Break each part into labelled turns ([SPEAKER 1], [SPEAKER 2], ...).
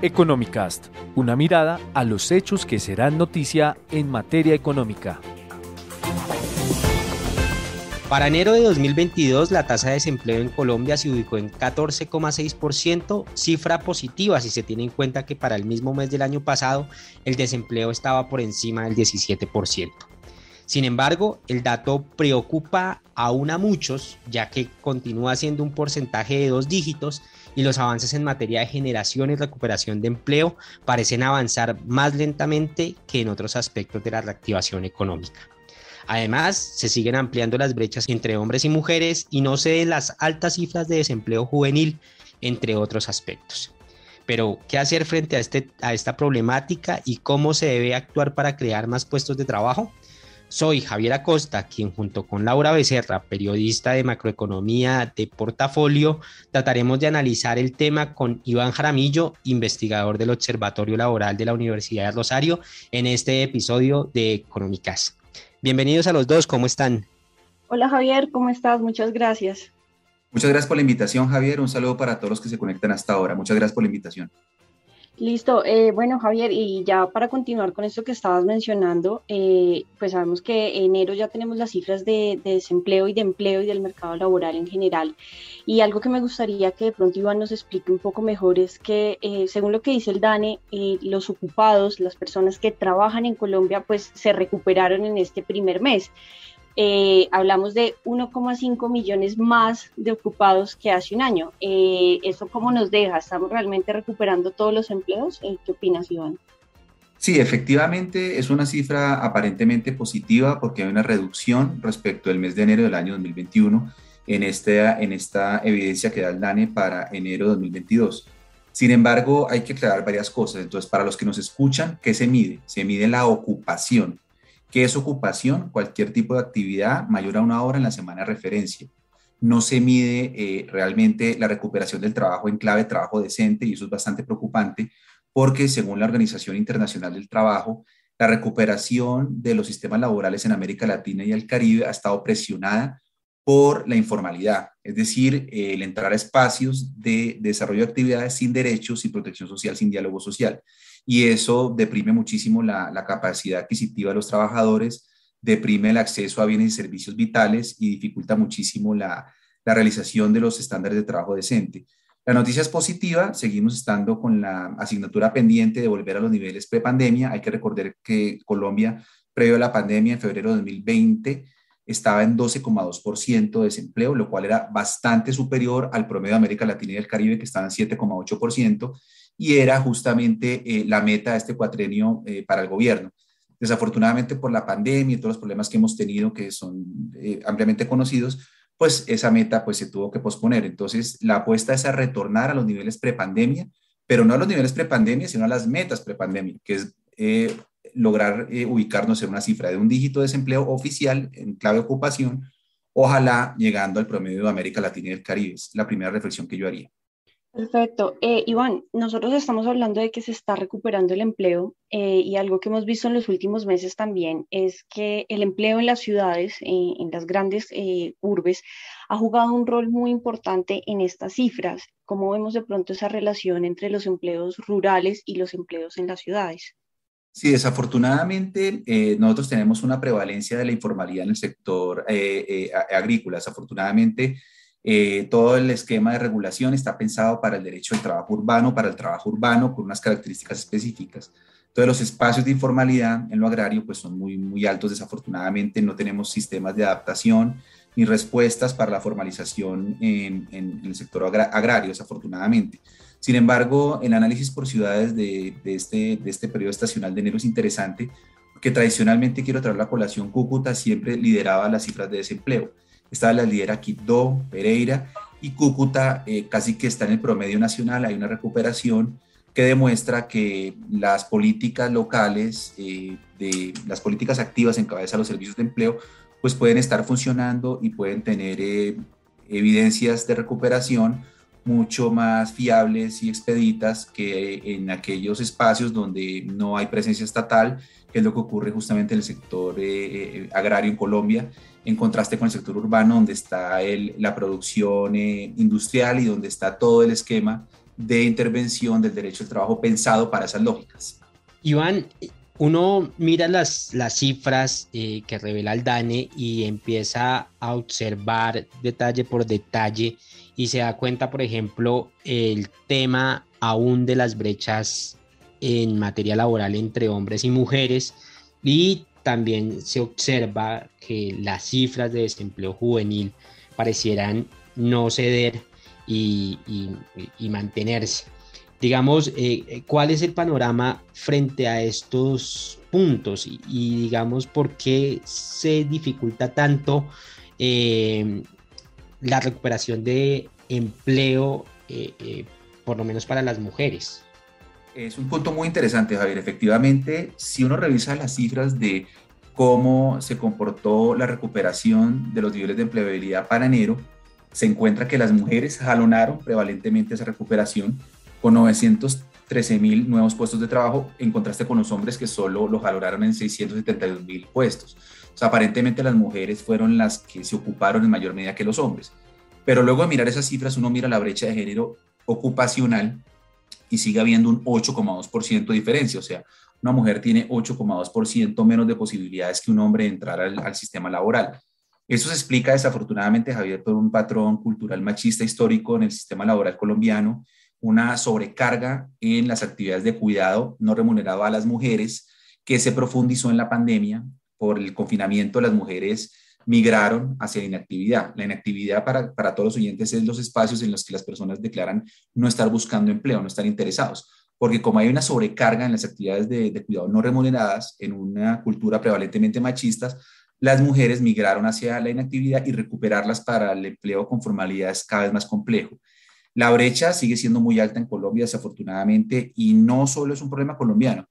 [SPEAKER 1] Economicast, una mirada a los hechos que serán noticia en materia económica.
[SPEAKER 2] Para enero de 2022, la tasa de desempleo en Colombia se ubicó en 14,6%, cifra positiva si se tiene en cuenta que para el mismo mes del año pasado el desempleo estaba por encima del 17%. Sin embargo, el dato preocupa aún a muchos, ya que continúa siendo un porcentaje de 2 dígitos y los avances en materia de generación y recuperación de empleo parecen avanzar más lentamente que en otros aspectos de la reactivación económica. Además, se siguen ampliando las brechas entre hombres y mujeres y no ceden las altas cifras de desempleo juvenil, entre otros aspectos. Pero, ¿qué hacer frente a esta problemática y cómo se debe actuar para crear más puestos de trabajo? Soy Javier Acosta, quien junto con Laura Becerra, periodista de macroeconomía de Portafolio, trataremos de analizar el tema con Iván Jaramillo, investigador del Observatorio Laboral de la Universidad de Rosario, en este episodio de Economicast. Bienvenidos a los dos, ¿cómo están?
[SPEAKER 3] Hola Javier, ¿cómo estás? Muchas gracias.
[SPEAKER 4] Muchas gracias por la invitación, Javier. Un saludo para todos los que se conectan hasta ahora. Muchas gracias por la invitación.
[SPEAKER 3] Listo, bueno Javier, y ya para continuar con esto que estabas mencionando, pues sabemos que en enero ya tenemos las cifras de desempleo y de empleo y del mercado laboral en general, y algo que me gustaría que de pronto Iván nos explique un poco mejor es que según lo que dice el DANE, los ocupados, las personas que trabajan en Colombia, pues se recuperaron en este primer mes. Hablamos de 1,5 millones más de ocupados que hace un año. ¿Eso cómo nos deja? ¿Estamos realmente recuperando todos los empleos? ¿Qué opinas, Iván?
[SPEAKER 4] Sí, efectivamente es una cifra aparentemente positiva porque hay una reducción respecto del mes de enero del año 2021 en esta evidencia que da el DANE para enero de 2022. Sin embargo, hay que aclarar varias cosas. Entonces, para los que nos escuchan, ¿qué se mide? Se mide la ocupación. ¿Qué es ocupación? Cualquier tipo de actividad mayor a 1 hora en la semana de referencia. No se mide realmente la recuperación del trabajo en clave de trabajo decente, y eso es bastante preocupante porque según la Organización Internacional del Trabajo, la recuperación de los sistemas laborales en América Latina y el Caribe ha estado presionada por la informalidad, es decir, el entrar a espacios de desarrollo de actividades sin derechos y protección social, sin diálogo social. Y eso deprime muchísimo la capacidad adquisitiva de los trabajadores, deprime el acceso a bienes y servicios vitales y dificulta muchísimo la realización de los estándares de trabajo decente. La noticia es positiva, seguimos estando con la asignatura pendiente de volver a los niveles prepandemia. Hay que recordar que Colombia, previo a la pandemia, en febrero de 2020, estaba en 12,2% de desempleo, lo cual era bastante superior al promedio de América Latina y del Caribe, que estaba en 7,8%, y era justamente la meta de este cuatrenio para el gobierno. Desafortunadamente, por la pandemia y todos los problemas que hemos tenido, que son ampliamente conocidos, pues esa meta pues, se tuvo que posponer. Entonces, la apuesta es a retornar a los niveles prepandemia, pero no a los niveles prepandemia, sino a las metas prepandemia, que es lograr ubicarnos en una cifra de 1 dígito de desempleo oficial en clave de ocupación, ojalá llegando al promedio de América Latina y el Caribe. Es la primera reflexión que yo haría.
[SPEAKER 3] Perfecto. Iván, nosotros estamos hablando de que se está recuperando el empleo y algo que hemos visto en los últimos meses también es que el empleo en las ciudades, en las grandes urbes, ha jugado un rol muy importante en estas cifras. ¿Cómo vemos de pronto esa relación entre los empleos rurales y los empleos en las ciudades?
[SPEAKER 4] Sí, desafortunadamente nosotros tenemos una prevalencia de la informalidad en el sector agrícola. Desafortunadamente, todo el esquema de regulación está pensado para el derecho al trabajo urbano, para el trabajo urbano con unas características específicas. Entonces, los espacios de informalidad en lo agrario pues, son muy, muy altos. Desafortunadamente, no tenemos sistemas de adaptación ni respuestas para la formalización en el sector agrario, desafortunadamente. Sin embargo, el análisis por ciudades de este periodo estacional de enero es interesante, porque tradicionalmente, quiero traer la colación, Cúcuta siempre lideraba las cifras de desempleo. Esta las lidera Quibdó, Pereira, y Cúcuta casi que está en el promedio nacional. Hay una recuperación que demuestra que las políticas locales, las políticas activas en cabeza de los servicios de empleo, pues pueden estar funcionando y pueden tener evidencias de recuperación mucho más fiables y expeditas que en aquellos espacios donde no hay presencia estatal, que es lo que ocurre justamente en el sector agrario en Colombia, en contraste con el sector urbano, donde está la producción industrial y donde está todo el esquema de intervención del derecho al trabajo pensado para esas lógicas.
[SPEAKER 2] Iván, uno mira las cifras que revela el DANE y empieza a observar detalle por detalle y se da cuenta, por ejemplo, el tema aún de las brechas en materia laboral entre hombres y mujeres, y también se observa que las cifras de desempleo juvenil parecieran no ceder y mantenerse. Digamos, ¿cuál es el panorama frente a estos puntos y digamos, por qué se dificulta tanto la recuperación de empleo, por lo menos para las mujeres?
[SPEAKER 4] Es un punto muy interesante, Javier. Efectivamente, si uno revisa las cifras de cómo se comportó la recuperación de los niveles de empleabilidad para enero, se encuentra que las mujeres jalonaron prevalentemente esa recuperación con 913.000 nuevos puestos de trabajo, en contraste con los hombres que solo lo jalonaron en 672.000 puestos. O sea, aparentemente las mujeres fueron las que se ocuparon en mayor medida que los hombres. Pero luego de mirar esas cifras, uno mira la brecha de género ocupacional y sigue habiendo un 8,2% de diferencia. O sea, una mujer tiene 8,2% menos de posibilidades que un hombre de entrar al sistema laboral. Eso se explica desafortunadamente, Javier, por un patrón cultural machista histórico en el sistema laboral colombiano, una sobrecarga en las actividades de cuidado no remunerado a las mujeres, que se profundizó en la pandemia. Por el confinamiento, las mujeres migraron hacia la inactividad. La inactividad para todos los oyentes es los espacios en los que las personas declaran no estar buscando empleo, no estar interesados, porque como hay una sobrecarga en las actividades de cuidado no remuneradas, en una cultura prevalentemente machista, las mujeres migraron hacia la inactividad y recuperarlas para el empleo con formalidad es cada vez más complejo. La brecha sigue siendo muy alta en Colombia, desafortunadamente, y no solo es un problema colombiano.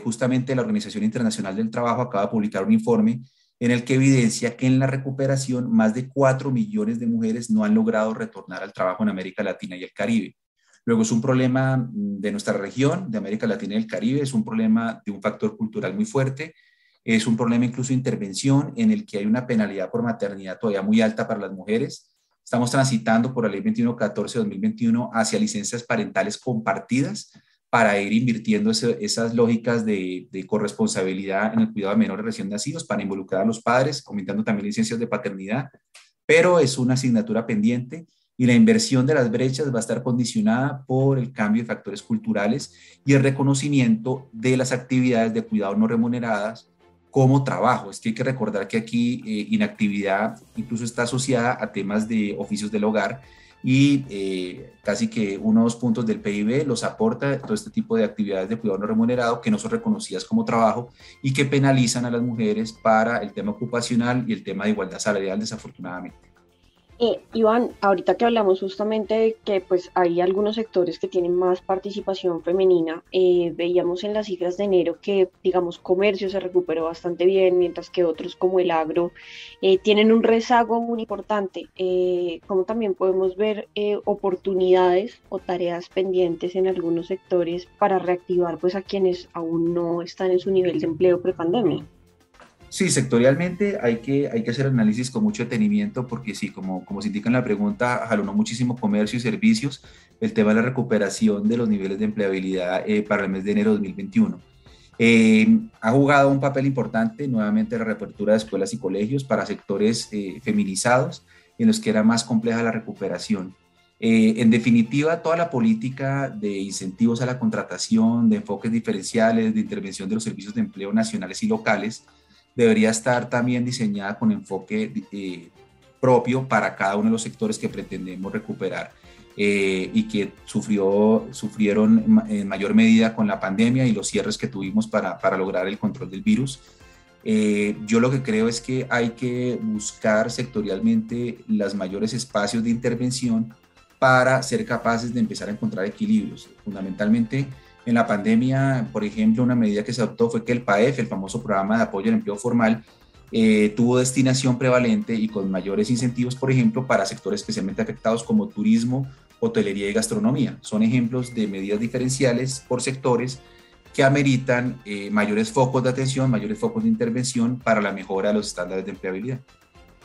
[SPEAKER 4] Justamente la Organización Internacional del Trabajo acaba de publicar un informe en el que evidencia que en la recuperación más de 4 millones de mujeres no han logrado retornar al trabajo en América Latina y el Caribe. Luego es un problema de nuestra región, de América Latina y el Caribe, es un problema de un factor cultural muy fuerte, es un problema incluso de intervención en el que hay una penalidad por maternidad todavía muy alta para las mujeres. Estamos transitando por la Ley 2114-2021 hacia licencias parentales compartidas para ir invirtiendo esas lógicas de corresponsabilidad en el cuidado de menores recién nacidos, para involucrar a los padres, aumentando también licencias de paternidad, pero es una asignatura pendiente y la inversión de las brechas va a estar condicionada por el cambio de factores culturales y el reconocimiento de las actividades de cuidado no remuneradas como trabajo. Es que hay que recordar que aquí inactividad incluso está asociada a temas de oficios del hogar y casi que unos puntos del PIB los aporta todo este tipo de actividades de cuidado no remunerado que no son reconocidas como trabajo y que penalizan a las mujeres para el tema ocupacional y el tema de igualdad salarial, desafortunadamente.
[SPEAKER 3] Iván, ahorita que hablamos justamente de que pues hay algunos sectores que tienen más participación femenina, veíamos en las cifras de enero que, digamos, comercio se recuperó bastante bien, mientras que otros como el agro tienen un rezago muy importante. Como también podemos ver oportunidades o tareas pendientes en algunos sectores para reactivar pues a quienes aún no están en su nivel de empleo prepandemia.
[SPEAKER 4] Sí, sectorialmente hay que hacer análisis con mucho detenimiento porque sí, como se indica en la pregunta, jalonó muchísimo comercio y servicios el tema de la recuperación de los niveles de empleabilidad para el mes de enero de 2021. Ha jugado un papel importante nuevamente la reapertura de escuelas y colegios para sectores feminizados en los que era más compleja la recuperación. En definitiva, toda la política de incentivos a la contratación, de enfoques diferenciales, de intervención de los servicios de empleo nacionales y locales, debería estar también diseñada con enfoque propio para cada uno de los sectores que pretendemos recuperar y que sufrieron en mayor medida con la pandemia y los cierres que tuvimos para lograr el control del virus. Yo lo que creo es que hay que buscar sectorialmente los mayores espacios de intervención para ser capaces de empezar a encontrar equilibrios. Fundamentalmente, en la pandemia, por ejemplo, una medida que se adoptó fue que el PAEF, el famoso Programa de Apoyo al Empleo Formal, tuvo destinación prevalente y con mayores incentivos, por ejemplo, para sectores especialmente afectados como turismo, hotelería y gastronomía. Son ejemplos de medidas diferenciales por sectores que ameritan mayores focos de atención, mayores focos de intervención para la mejora de los estándares de empleabilidad.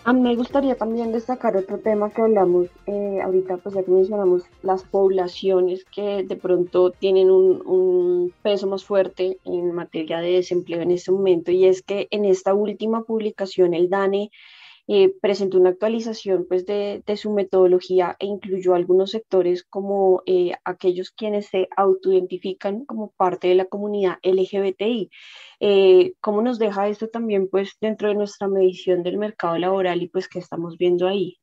[SPEAKER 3] A mí me gustaría también destacar otro tema que hablamos ahorita, pues ya que mencionamos las poblaciones que de pronto tienen un peso más fuerte en materia de desempleo en este momento, y es que en esta última publicación el DANE presentó una actualización pues de su metodología e incluyó algunos sectores como aquellos quienes se autoidentifican como parte de la comunidad LGBTI. ¿Cómo nos deja esto también pues dentro de nuestra medición del mercado laboral y pues qué estamos viendo ahí?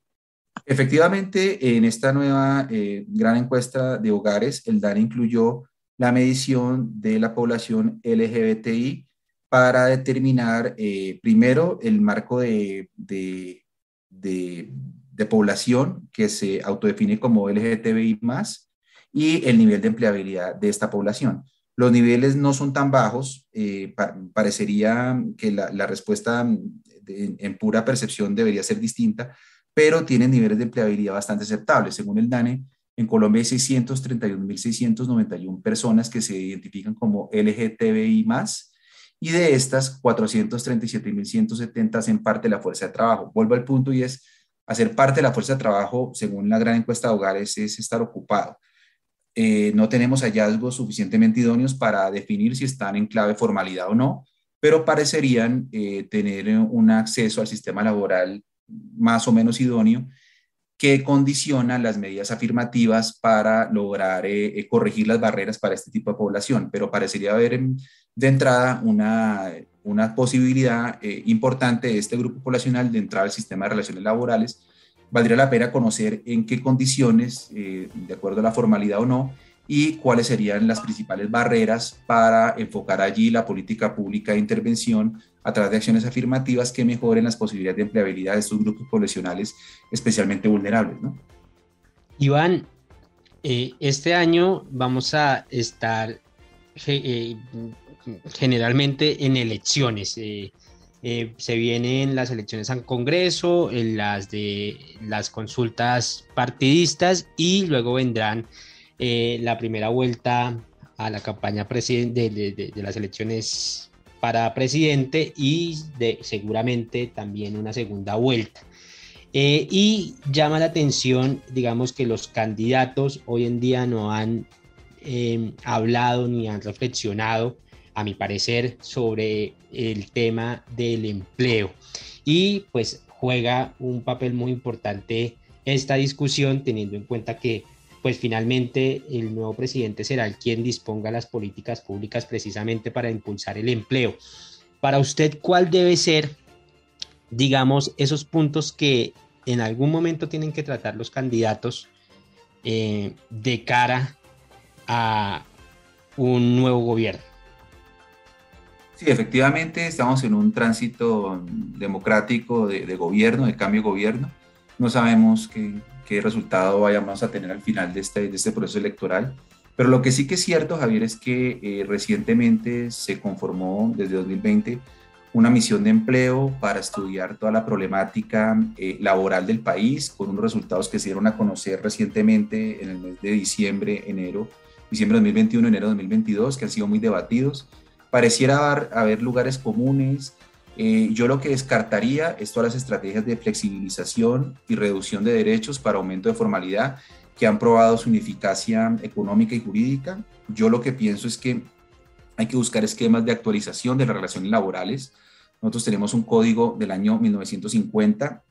[SPEAKER 4] Efectivamente, en esta nueva gran encuesta de hogares, el DANE incluyó la medición de la población LGBTI para determinar primero el marco de, de población que se autodefine como LGTBI más y el nivel de empleabilidad de esta población. Los niveles no son tan bajos, parecería que la respuesta en pura percepción debería ser distinta, pero tienen niveles de empleabilidad bastante aceptables. Según el DANE, en Colombia hay 631.691 personas que se identifican como LGTBI más, y de estas 437.170 hacen parte de la fuerza de trabajo. Vuelvo al punto y es, hacer parte de la fuerza de trabajo, según la gran encuesta de hogares, es estar ocupado. No tenemos hallazgos suficientemente idóneos para definir si están en clave formalidad o no, pero parecerían tener un acceso al sistema laboral más o menos idóneo, que condiciona las medidas afirmativas para lograr corregir las barreras para este tipo de población. Pero parecería haber de entrada una posibilidad importante de este grupo poblacional de entrar al sistema de relaciones laborales. Valdría la pena conocer en qué condiciones, de acuerdo a la formalidad o no, y cuáles serían las principales barreras para enfocar allí la política pública de intervención a través de acciones afirmativas que mejoren las posibilidades de empleabilidad de estos grupos poblacionales especialmente vulnerables, ¿no?
[SPEAKER 2] Iván, este año vamos a estar eh, generalmente en elecciones. Se vienen las elecciones al Congreso, las de las consultas partidistas y luego vendrán la primera vuelta a la campaña de las elecciones para presidente y seguramente también una segunda vuelta. Y llama la atención, digamos, que los candidatos hoy en día no han hablado ni han reflexionado, a mi parecer, sobre el tema del empleo. Y pues juega un papel muy importante esta discusión, teniendo en cuenta que pues finalmente el nuevo presidente será el quien disponga las políticas públicas precisamente para impulsar el empleo. Para usted, ¿cuál debe ser, digamos, esos puntos que en algún momento tienen que tratar los candidatos de cara a un nuevo gobierno?
[SPEAKER 4] Sí, efectivamente estamos en un tránsito democrático de gobierno, de cambio de gobierno. No sabemos qué resultado vayamos a tener al final de este proceso electoral, pero lo que sí que es cierto, Javier, es que recientemente se conformó desde 2020 una misión de empleo para estudiar toda la problemática laboral del país, con unos resultados que se dieron a conocer recientemente en el mes de diciembre de 2021, enero de 2022, que han sido muy debatidos. Pareciera haber lugares comunes. Yo lo que descartaría es todas las estrategias de flexibilización y reducción de derechos para aumento de formalidad que han probado su ineficacia económica y jurídica. Yo lo que pienso es que hay que buscar esquemas de actualización de las relaciones laborales. Nosotros tenemos un código del año 1950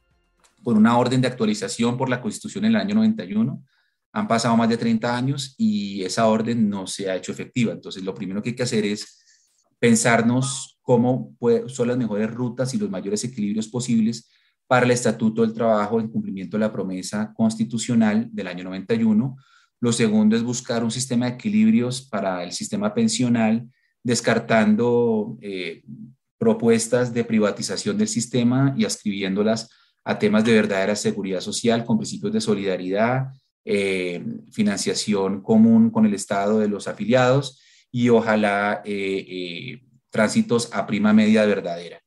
[SPEAKER 4] con una orden de actualización por la Constitución en el año 91. Han pasado más de 30 años y esa orden no se ha hecho efectiva. Entonces, lo primero que hay que hacer es pensarnos cómo son las mejores rutas y los mayores equilibrios posibles para el Estatuto del Trabajo en cumplimiento de la promesa constitucional del año 91. Lo segundo es buscar un sistema de equilibrios para el sistema pensional, descartando propuestas de privatización del sistema y ascribiéndolas a temas de verdadera seguridad social con principios de solidaridad, financiación común con el Estado de los afiliados y ojalá tránsitos a prima media verdadera.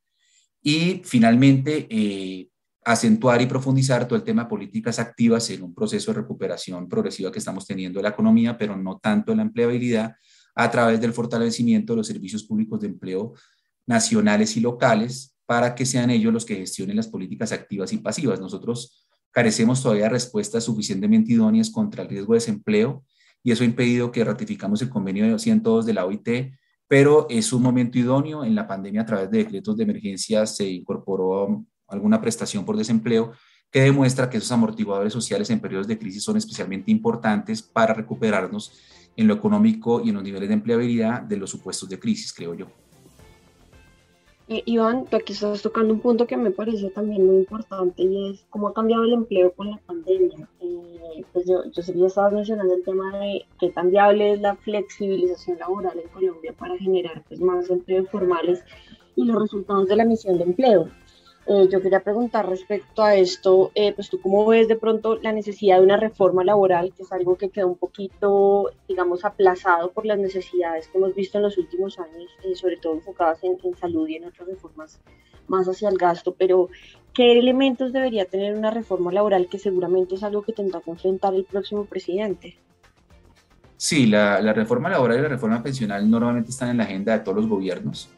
[SPEAKER 4] Y finalmente, acentuar y profundizar todo el tema de políticas activas en un proceso de recuperación progresiva que estamos teniendo de la economía, pero no tanto en la empleabilidad, a través del fortalecimiento de los servicios públicos de empleo nacionales y locales, para que sean ellos los que gestionen las políticas activas y pasivas. Nosotros carecemos todavía de respuestas suficientemente idóneas contra el riesgo de desempleo y eso ha impedido que ratificamos el convenio 102 de la OIT, pero es un momento idóneo. En la pandemia, a través de decretos de emergencia, se incorporó alguna prestación por desempleo que demuestra que esos amortiguadores sociales en periodos de crisis son especialmente importantes para recuperarnos en lo económico y en los niveles de empleabilidad de los supuestos de crisis, creo yo.
[SPEAKER 3] Iván, tú aquí estás tocando un punto que me parece también muy importante y es cómo ha cambiado el empleo con la pandemia. Pues yo sé que ya estabas mencionando el tema de qué tan viable es la flexibilización laboral en Colombia para generar pues, más empleos formales y los resultados de la misión de empleo. Yo quería preguntar respecto a esto, pues tú cómo ves de pronto la necesidad de una reforma laboral, que es algo que quedó un poquito, digamos, aplazado por las necesidades que hemos visto en los últimos años, sobre todo enfocadas en salud y en otras reformas más hacia el gasto, pero ¿qué elementos debería tener una reforma laboral que seguramente es algo que tendrá que enfrentar el próximo presidente?
[SPEAKER 4] Sí, la reforma laboral y la reforma pensional normalmente están en la agenda de todos los gobiernos.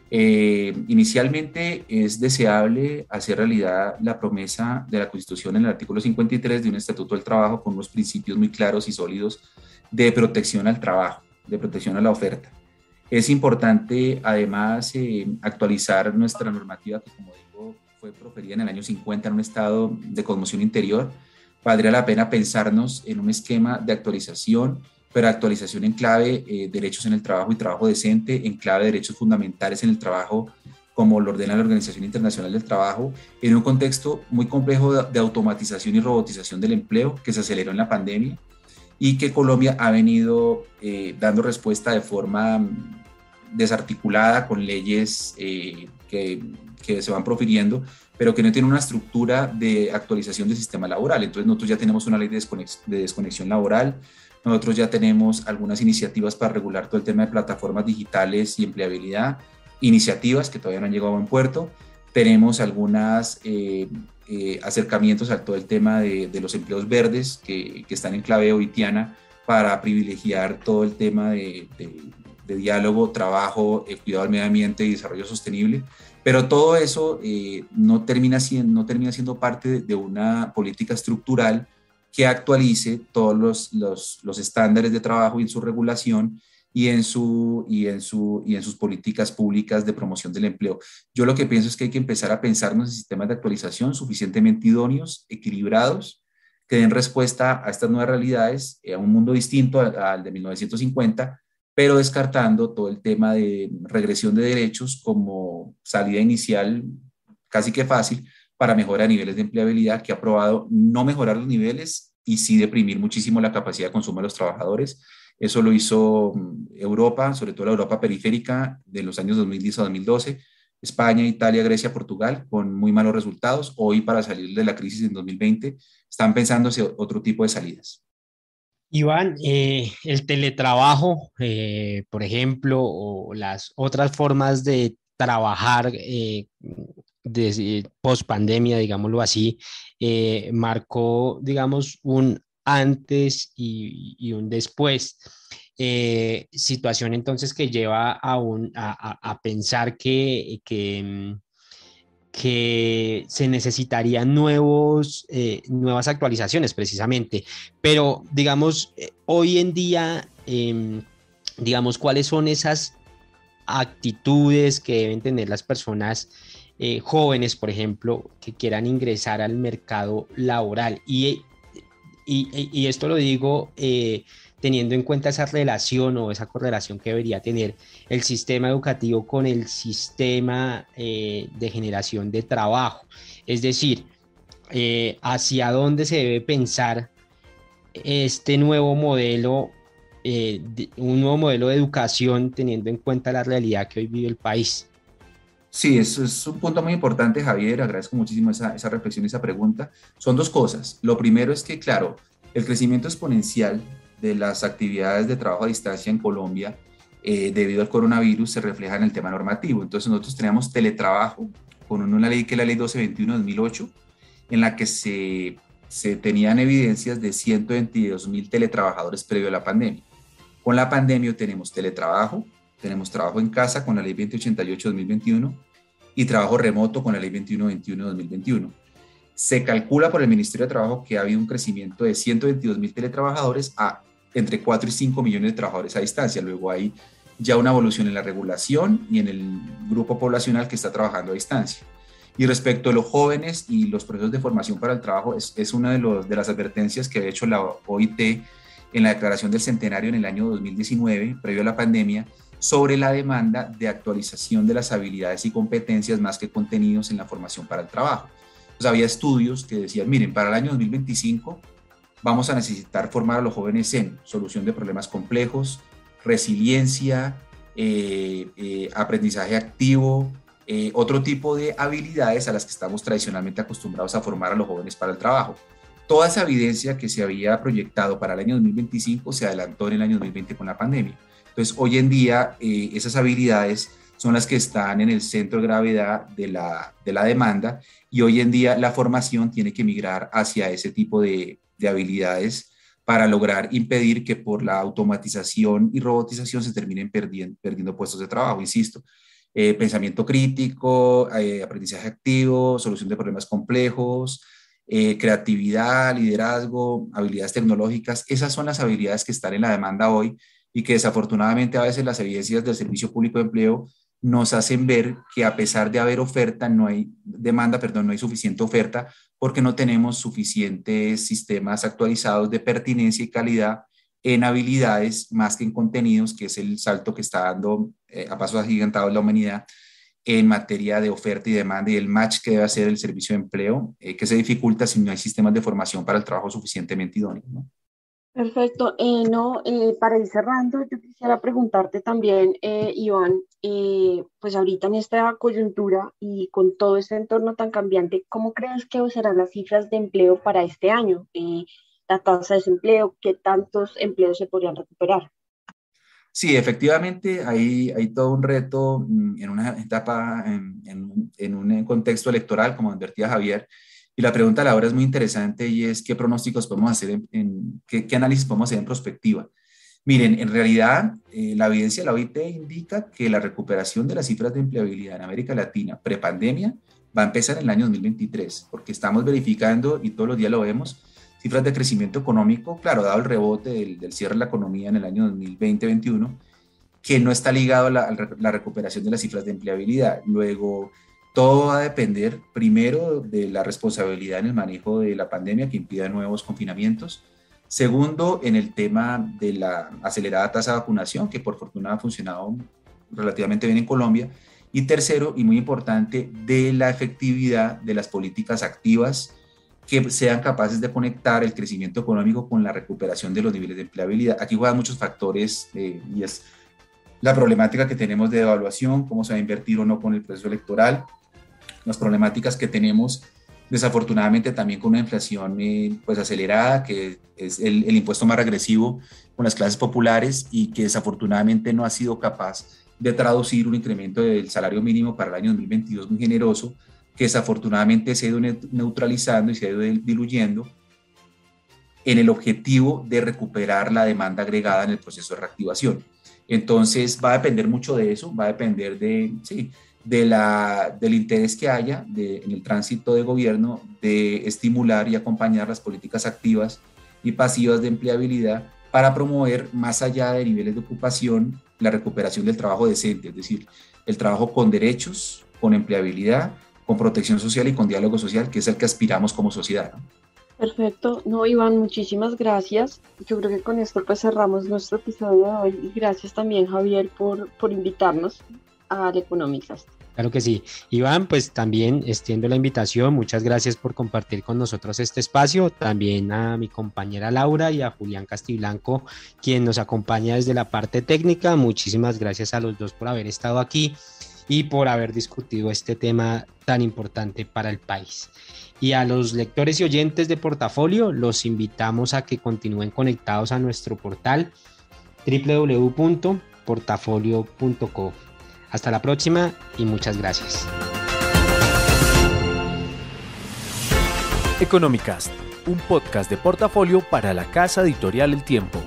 [SPEAKER 4] Inicialmente es deseable hacer realidad la promesa de la Constitución en el artículo 53 de un Estatuto del Trabajo con unos principios muy claros y sólidos de protección al trabajo, de protección a la oferta. Es importante además actualizar nuestra normativa que, como digo, fue proferida en el año 50 en un estado de conmoción interior. Valdría la pena pensarnos en un esquema de actualización, pero actualización en clave derechos en el trabajo y trabajo decente, en clave derechos fundamentales en el trabajo, como lo ordena la Organización Internacional del Trabajo, en un contexto muy complejo de automatización y robotización del empleo que se aceleró en la pandemia y que Colombia ha venido dando respuesta de forma desarticulada con leyes que se van profiriendo, pero que no tienen una estructura de actualización del sistema laboral. Entonces nosotros ya tenemos una ley de desconexión laboral. Nosotros ya tenemos algunas iniciativas para regular todo el tema de plataformas digitales y empleabilidad, iniciativas que todavía no han llegado a buen puerto. Tenemos algunos acercamientos a todo el tema de los empleos verdes que están en clave oitiana para privilegiar todo el tema de diálogo, trabajo, cuidado del medio ambiente y desarrollo sostenible. Pero todo eso no termina siendo parte de una política estructural que actualice todos los estándares de trabajo y en su regulación y en sus políticas públicas de promoción del empleo. Yo lo que pienso es que hay que empezar a pensarnos en sistemas de actualización suficientemente idóneos, equilibrados, que den respuesta a estas nuevas realidades, a un mundo distinto al de 1950, pero descartando todo el tema de regresión de derechos como salida inicial casi que fácil para mejorar niveles de empleabilidad, que ha probado no mejorar los niveles y sí deprimir muchísimo la capacidad de consumo de los trabajadores. Eso lo hizo Europa, sobre todo la Europa periférica de los años 2010 a 2012, España, Italia, Grecia, Portugal, con muy malos resultados. Hoy, para salir de la crisis en 2020, están pensándose otro tipo de salidas.
[SPEAKER 2] Iván, el teletrabajo, por ejemplo, o las otras formas de trabajar post pandemia, digámoslo así, marcó, digamos, un antes y un después. Situación entonces que lleva a pensar que se necesitarían nuevas actualizaciones precisamente, pero digamos, hoy en día, digamos, ¿cuáles son esas actitudes que deben tener las personas jóvenes, por ejemplo, que quieran ingresar al mercado laboral? Y esto lo digo teniendo en cuenta esa relación o esa correlación que debería tener el sistema educativo con el sistema de generación de trabajo. Es decir, hacia dónde se debe pensar este nuevo modelo, un nuevo modelo de educación teniendo en cuenta la realidad que hoy vive el país.
[SPEAKER 4] Sí, eso es un punto muy importante, Javier. Agradezco muchísimo esa reflexión y esa pregunta. Son dos cosas. Lo primero es que, claro, el crecimiento exponencial de las actividades de trabajo a distancia en Colombia debido al coronavirus se refleja en el tema normativo. Entonces nosotros teníamos teletrabajo con una ley que es la ley 1221 de 2008, en la que se tenían evidencias de 122.000 teletrabajadores previo a la pandemia. Con la pandemia tenemos teletrabajo, tenemos trabajo en casa con la ley 2088 de 2021 y trabajo remoto con la Ley 2121 de 2021. Se calcula por el Ministerio de Trabajo que ha habido un crecimiento de 122.000 teletrabajadores a entre 4 y 5 millones de trabajadores a distancia. Luego hay ya una evolución en la regulación y en el grupo poblacional que está trabajando a distancia. Y respecto a los jóvenes y los procesos de formación para el trabajo, es una de las advertencias que ha hecho la OIT en la declaración del centenario en el año 2019, previo a la pandemia, sobre la demanda de actualización de las habilidades y competencias más que contenidos en la formación para el trabajo. Pues había estudios que decían, miren, para el año 2025 vamos a necesitar formar a los jóvenes en solución de problemas complejos, resiliencia, aprendizaje activo, otro tipo de habilidades a las que estamos tradicionalmente acostumbrados a formar a los jóvenes para el trabajo. Toda esa evidencia que se había proyectado para el año 2025 se adelantó en el año 2020 con la pandemia. Entonces, hoy en día, esas habilidades son las que están en el centro de gravedad de la demanda, y hoy en día la formación tiene que migrar hacia ese tipo de habilidades para lograr impedir que por la automatización y robotización se terminen perdiendo puestos de trabajo, insisto. Pensamiento crítico, aprendizaje activo, solución de problemas complejos, creatividad, liderazgo, habilidades tecnológicas. Esas son las habilidades que están en la demanda hoy y que desafortunadamente a veces las evidencias del Servicio Público de Empleo nos hacen ver que a pesar de haber oferta, no hay suficiente oferta porque no tenemos suficientes sistemas actualizados de pertinencia y calidad en habilidades más que en contenidos, que es el salto que está dando a pasos agigantados la humanidad en materia de oferta y demanda y el match que debe hacer el servicio de empleo, que se dificulta si no hay sistemas de formación para el trabajo suficientemente idóneos, ¿no?
[SPEAKER 3] Perfecto. Para ir cerrando, yo quisiera preguntarte también, Iván, pues ahorita en esta coyuntura y con todo este entorno tan cambiante, ¿cómo crees que serán las cifras de empleo para este año? La tasa de desempleo, ¿qué tantos empleos se podrían recuperar?
[SPEAKER 4] Sí, efectivamente hay todo un reto en una etapa, en un contexto electoral, como advertía Javier, y la pregunta a la hora es muy interesante y es ¿qué pronósticos podemos hacer, qué análisis podemos hacer en prospectiva? Miren, en realidad la evidencia de la OIT indica que la recuperación de las cifras de empleabilidad en América Latina prepandemia va a empezar en el año 2023, porque estamos verificando, y todos los días lo vemos, cifras de crecimiento económico, claro, dado el rebote del cierre de la economía en el año 2020-2021, que no está ligado a la recuperación de las cifras de empleabilidad. Luego, todo va a depender, primero, de la responsabilidad en el manejo de la pandemia que impida nuevos confinamientos. Segundo, en el tema de la acelerada tasa de vacunación, que por fortuna ha funcionado relativamente bien en Colombia. Y tercero, y muy importante, de la efectividad de las políticas activas que sean capaces de conectar el crecimiento económico con la recuperación de los niveles de empleabilidad. Aquí juegan muchos factores y es la problemática que tenemos de devaluación, cómo se va a invertir o no con el proceso electoral, las problemáticas que tenemos desafortunadamente también con una inflación pues acelerada, que es el impuesto más regresivo con las clases populares y que desafortunadamente no ha sido capaz de traducir un incremento del salario mínimo para el año 2022 muy generoso, que desafortunadamente se ha ido neutralizando y se ha ido diluyendo en el objetivo de recuperar la demanda agregada en el proceso de reactivación. Entonces va a depender mucho de eso, va a depender del interés que haya en el tránsito de gobierno de estimular y acompañar las políticas activas y pasivas de empleabilidad para promover, más allá de niveles de ocupación, la recuperación del trabajo decente, es decir, el trabajo con derechos, con empleabilidad, con protección social y con diálogo social, que es el que aspiramos como sociedad, ¿no?
[SPEAKER 3] Perfecto. No, Iván, muchísimas gracias. Yo creo que con esto pues cerramos nuestro episodio de hoy y gracias también, Javier, por invitarnos al Economicast.
[SPEAKER 2] Claro que sí. Iván, pues también extiendo la invitación. Muchas gracias por compartir con nosotros este espacio. También a mi compañera Laura y a Julián Castiblanco, quien nos acompaña desde la parte técnica. Muchísimas gracias a los dos por haber estado aquí y por haber discutido este tema tan importante para el país. Y a los lectores y oyentes de Portafolio, los invitamos a que continúen conectados a nuestro portal www.portafolio.co. Hasta la próxima y muchas gracias.
[SPEAKER 1] Economicast, un podcast de Portafolio para la casa editorial El Tiempo.